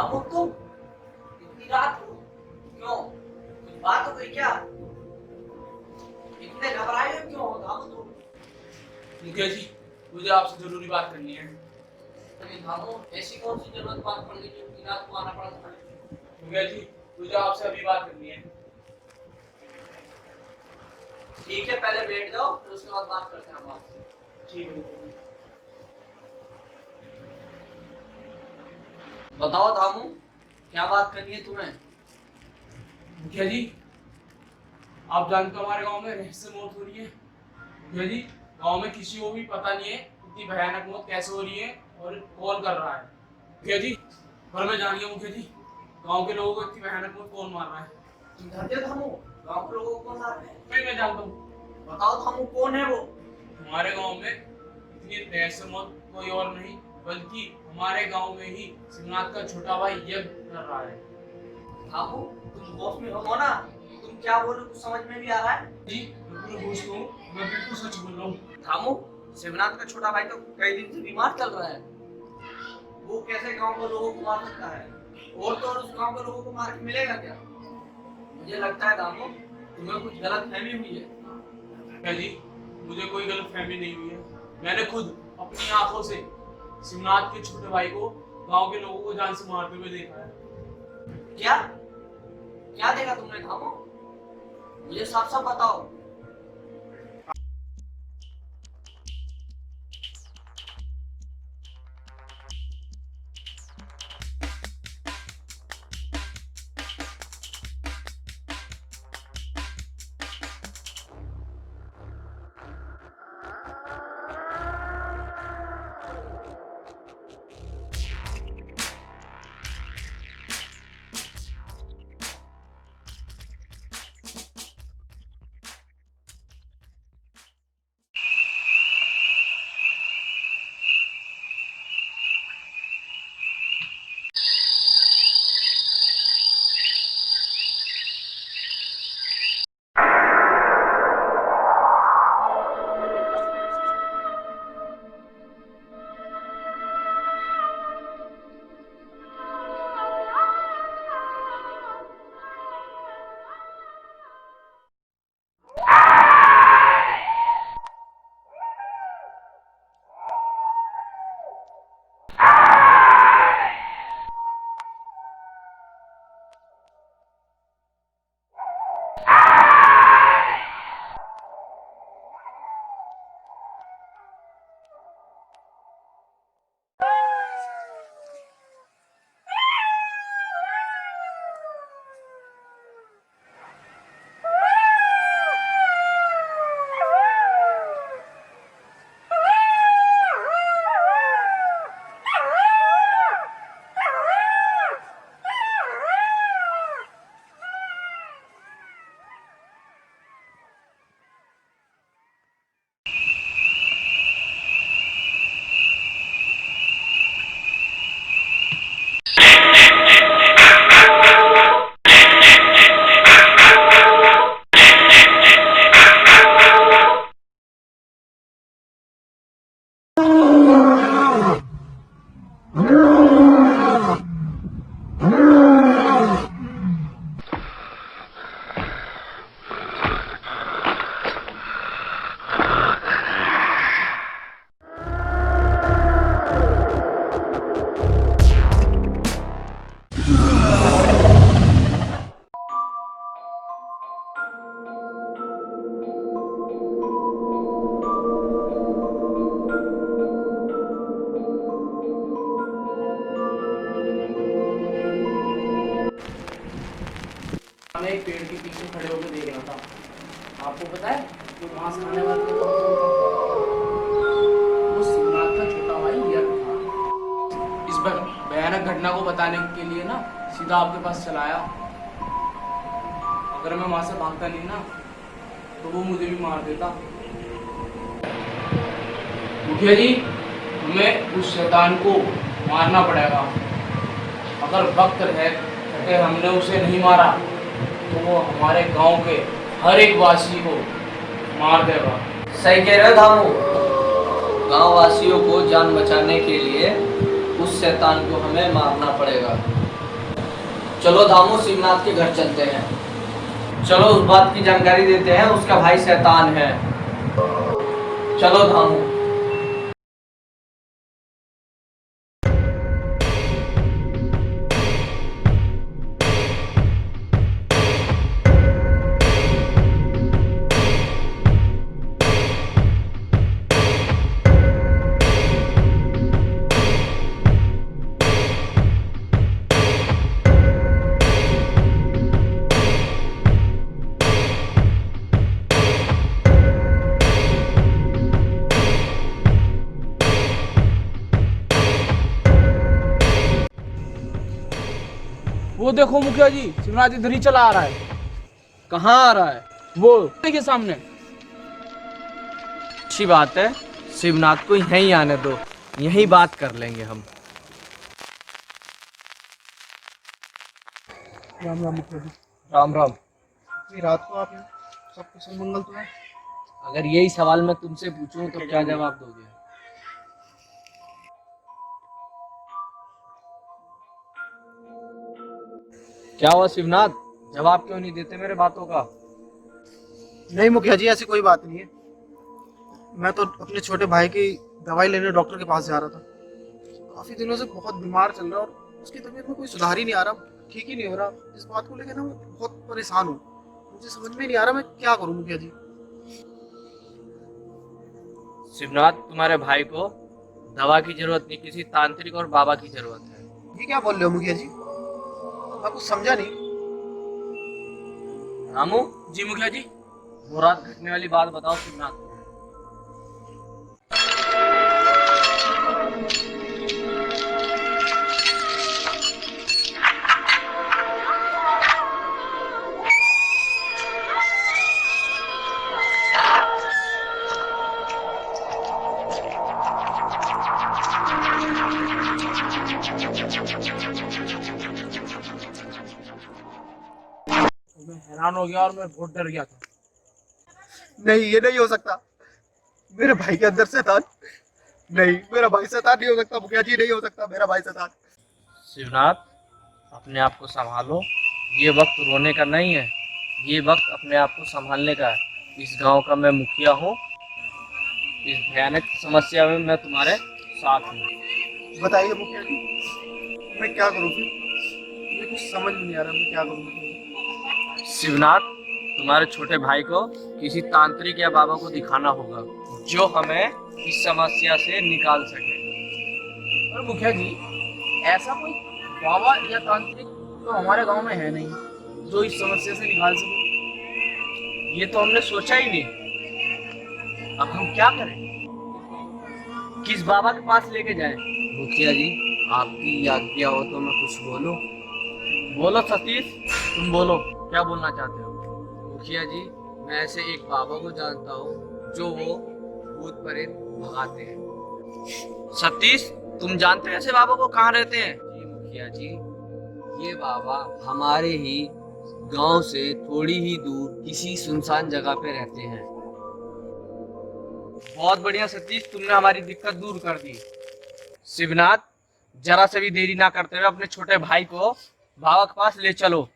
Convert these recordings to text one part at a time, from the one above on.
हम तुम इतनी रात को क्यों? कुछ बात हो गई क्या? इतने घबराए हो क्यों धामू तुम? मुखिया जी, मुझे आपसे जरूरी बात करनी है। अरे धामू, ऐसी कौन सी जरूरत बात पड़ गई जो इतनी रात को आना पड़ा था? मुखिया जी, मुझे आपसे अभी बात करनी है। ठीक है, पहले बैठ जाओ, फिर उसके बाद बात करते हैं हम आपसे। ठीक है। बताओ धामू, क्या बात करनी है तुम्हें? मुखिया जी, आप जानते हो हमारे गांव में रहस्य मौत हो रही है। मुखिया जी, गांव में किसी को भी पता नहीं है इतनी भयानक मौत कैसे हो रही है और कौन कर रहा है। मुखिया जी, घर में जानिए मुखिया जी, गांव के लोगों को इतनी भयानक मौत कौन मार रहा है। तुम जानते हो धामू, गांव के लोगों को कौन मार रहे हैं? मैं जानता हूँ। बताओ धामू, कौन है वो? हमारे गांव में इतनी रहस्य मौत कोई और नहीं बल्कि हमारे गांव में ही शिवनाथ का छोटा भाई यज्ञ कर रहा है। धामू, तुम होश में हो ना? तुम क्या बोल रहे हो, कुछ समझ में भी आ रहा है? जी, मैं पूरे होश में हूँ, मैं बिल्कुल सच बोल रहा हूँ। धामू, शिवनाथ का छोटा भाई तो कई दिन से बीमार चल रहा है। वो कैसे गांव के लोगों को मार सकता है? और तो और उस गांव के लोगों को मार के मिलेगा क्या? मुझे लगता है धामू, तुम्हें कुछ गलत फहमी हुई है। क्या जी, मुझे कोई गलत फहमी नहीं हुई है। मैंने खुद अपनी आंखों से शिवनाथ के छोटे भाई को गांव के लोगों को जान से मारते हुए देखा है। क्या क्या देखा तुमने धामू? मुझे साफ साफ बताओ। मैं एक पेड़ के पीछे खड़े होकर देख रहा था। आपको पता है जो घास खाने वाले थे कौन था? वो शिवनाथ का छोटा भाई यज्ञ था। इस भयानक घटना को बताने के लिए ना सीधा आपके पास चला आया। अगर मैं वहां से भागता नहीं ना तो वो मुझे भी मार देता। मुखिया जी, हमें उस शैतान को मारना पड़ेगा। अगर वक्त रहते हमने उसे नहीं मारा तो वो हमारे गांव के हर एक वासी को मार देगा। सही कह रहे हो धामू, गांव वासियों को जान बचाने के लिए उस शैतान को हमें मारना पड़ेगा। चलो दामू शिवनाथ के घर चलते हैं। चलो उस बात की जानकारी देते हैं, उसका भाई शैतान है। चलो दामू। वो देखो मुखिया जी, शिवनाथ इधर ही चला आ रहा है। कहाँ आ रहा है? वो देखिए सामने। अच्छी बात है, शिवनाथ को यहीं आने दो, यहीं बात कर लेंगे हम। राम राम मुखिया जी। राम राम। इतनी रात को आप यहाँ, सब कुशल मंगल तो है? अगर यही सवाल मैं तुमसे पूछूं तो क्या जवाब दोगे? क्या हुआ शिवनाथ, जवाब क्यों नहीं देते मेरे बातों का? नहीं मुखिया जी, ऐसी कोई बात नहीं है। मैं तो अपने छोटे भाई की दवाई लेने डॉक्टर के पास जा रहा था। काफी दिनों से बहुत बीमार चल रहा है और उसकी तबीयत में कोई सुधार ही नहीं आ रहा, ठीक ही नहीं हो रहा। इस बात को लेकर ना मैं बहुत परेशान हूँ। मुझे समझ में नहीं आ रहा मैं क्या करूँ मुखिया जी। शिवनाथ, तुम्हारे भाई को दवा की जरूरत नहीं, किसी तांत्रिक और बाबा की जरूरत है। ये क्या बोल रहे हो मुखिया जी? मैं कुछ समझा नहीं। रामू, जी मुखिया जी। वो रात घटने वाली बात बताओ शिवनाथ को। मैं हैरान हो गया और मैं बहुत डर गया था। नहीं, ये नहीं हो सकता। मेरे भाई के अंदर शैतान नहीं, मेरा भाई शैतान नहीं हो सकता मुखिया जी, नहीं हो सकता मेरा भाई शैतान। शिवनाथ, अपने आप को संभालो, ये वक्त रोने का नहीं है, ये वक्त अपने आप को संभालने का है। इस गांव का मैं मुखिया हूँ, इस भयानक समस्या में मैं तुम्हारे साथ हूँ। बताइए मुखिया जी, मैं क्या करूँ फिर? मुझे कुछ समझ में नहीं आ रहा मैं क्या करूँ मुखिया जी। शिवनाथ, तुम्हारे छोटे भाई को किसी तांत्रिक या बाबा को दिखाना होगा, जो हमें इस समस्या से निकाल सके। और मुखिया जी, ऐसा कोई बाबा या तांत्रिक तो हमारे गांव में है नहीं जो इस समस्या से निकाल सके। ये तो हमने सोचा ही नहीं। अब हम क्या करें? किस बाबा के पास लेके जाएं? मुखिया जी, आपकी आज्ञा हो तो मैं कुछ बोलूं? बोलो सतीश, तुम बोलो, क्या बोलना चाहते हो? मुखिया जी, मैं ऐसे एक बाबा को जानता हूँ जो वो भूत प्रेत भगाते हैं। सतीश, तुम जानते हैं ऐसे बाबा को कहाँ रहते हैं? जी मुखिया जी, ये बाबा हमारे ही गांव से थोड़ी ही दूर किसी सुनसान जगह पे रहते हैं। बहुत बढ़िया सतीश, तुमने हमारी दिक्कत दूर कर दी। शिवनाथ, जरा से भी देरी ना करते हुए अपने छोटे भाई को बाबा के पास ले चलो।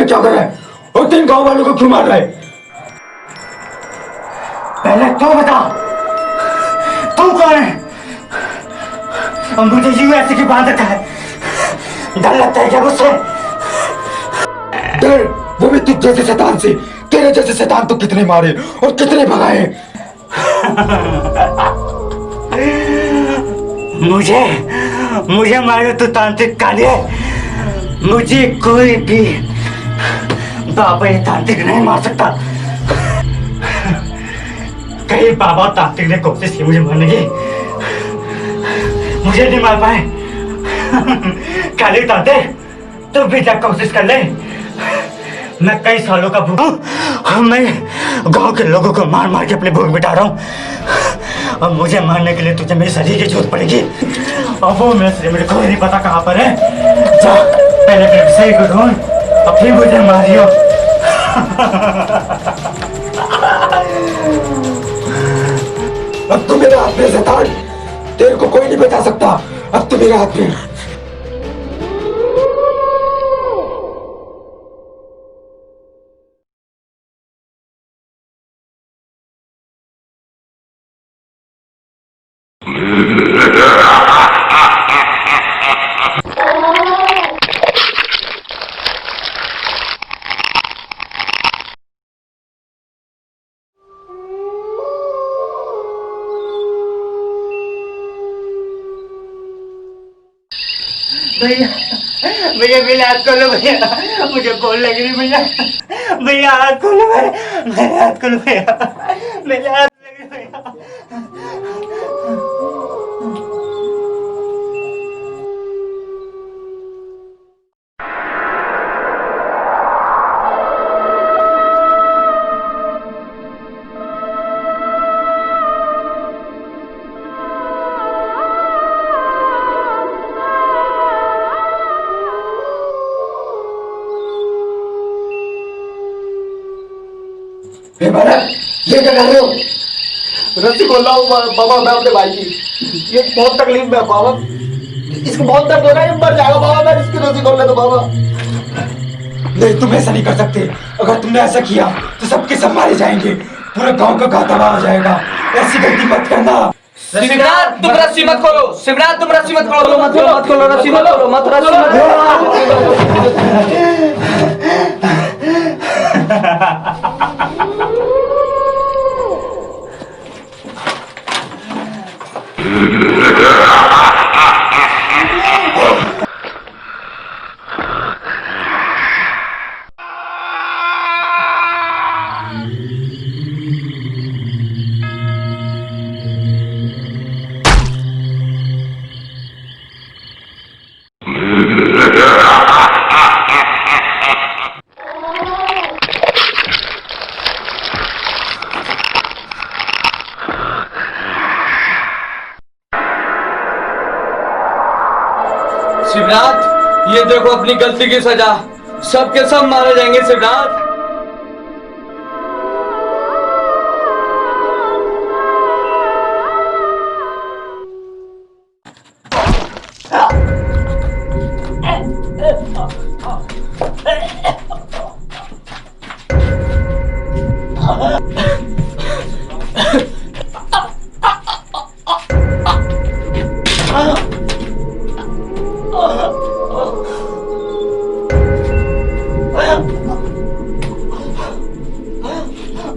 क्या कर रहा है और तुम गांव वालों को क्यों मार रहा है? पहले तो बता, तू कौन है और मुझे यूं ऐसे क्यों बांध रखा है? डर लगता है क्या मुझसे? डर? वो भी तुझ जैसे शैतान से। तेरे जैसे शैतान तो कितने मारे और कितने भगाए। मुझे मारो तो तांत्रिक कालिया, मुझे कोई भी बाबा ये तांत्रिक नहीं मार सकता। कहीं बाबा तांत्रिक ने कोशिश की मुझे मारने की, मुझे नहीं मार पाए। काली तांत्रिक तू भी क्या कोशिश कर ले। मैं कई सालों का भूखा हूं, मैं गांव के लोगों को मार मार के अपनी भूख मिटा रहा हूं और मुझे मारने के लिए तुझे मेरे शरीर की जरूरत पड़ेगी और वो मेरे शरीर मेरे को नहीं पता कहां पर है। जा पहले मेरे शरीर को ढूंढ और फिर मुझे मारियो। अब तू मेरे हाथ में शैतान, तेरे को कोई नहीं बचा सकता। अब तू मेरे हाथ में। भैया भैया मेरे हाथ खोलो भैया, मुझे बोल लग रही भैया। भैया हाथ खोलो, मेरे हाथ खोलो भैया, मेरे हाथ लग रही भैया। हे महाराज, ये क्या कर रहे हो? रस्सी खोल रहा हूँ बाबा मैं अपने भाई की। ये बहुत तकलीफ में है बाबा, इसको बहुत दर्द हो रहा है, ये मर जाएगा बाबा। मैं इसकी रस्सी खोल तो बाबा। नहीं, तुम ऐसा नहीं कर सकते। अगर तुमने ऐसा किया तो सबके सब मारे जाएंगे, पूरा गांव का गाता हो जाएगा। ऐसी गलती मत करना। शिवनाथ तुम रस्सी मत खोलो, शिवनाथ तुम रस्सी मत खोलो, मत खोलो, मत खोलो, रस्सी मत खोलो, मत रस्सी शिवनाथ ये देखो अपनी गलती की सजा, सबके सब मारे जाएंगे शिवनाथ।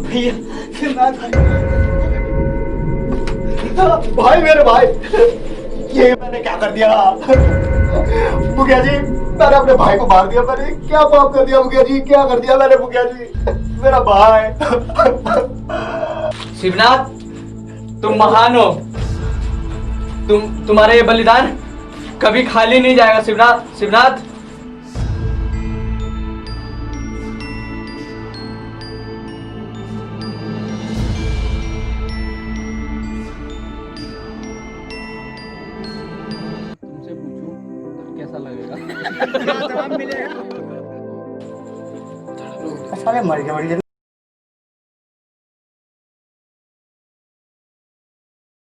भैया भाई मेरे भाई, ये मैंने क्या कर दिया मुखिया जी? मैंने अपने भाई को मार दिया। मैंने क्या पाप कर दिया मुखिया जी? क्या कर दिया मैंने मुखिया जी? मेरा भाई। शिवनाथ तुम महान हो, तुम्हारा ये बलिदान कभी खाली नहीं जाएगा शिवनाथ। शिवनाथ तुमसे पूछूं तो कैसा लगेगा? सारे मर गए।